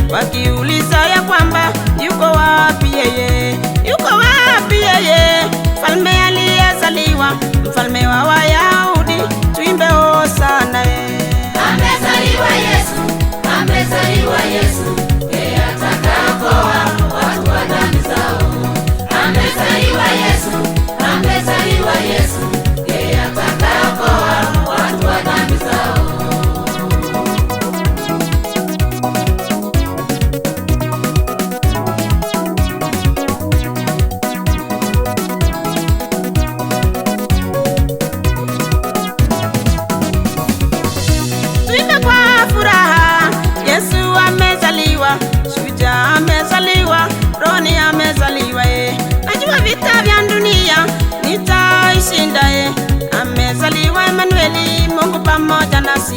wakiuliza ya kwamba yuko wapi yeye, yuko wapi yeye, mfalme aliyezaliwa, mfalme wa Wayahudi, tuimbe hosana. Amezaliwa Yesu, amezaliwa Yesu, yeye atakaokoa watu wa dhambi zao. Amezaliwa Yesu, amezaliwa Yesu, yeye atakaokoa watu wa dhambi zao. Tuimbe kwa furaha, Yesu amezaliwa, shujaa amezaliwa, Roho amezaliwa. Najua vita vya dunia nitaishinda. Amezaliwa Emanueli, Mungu pamoja nasi.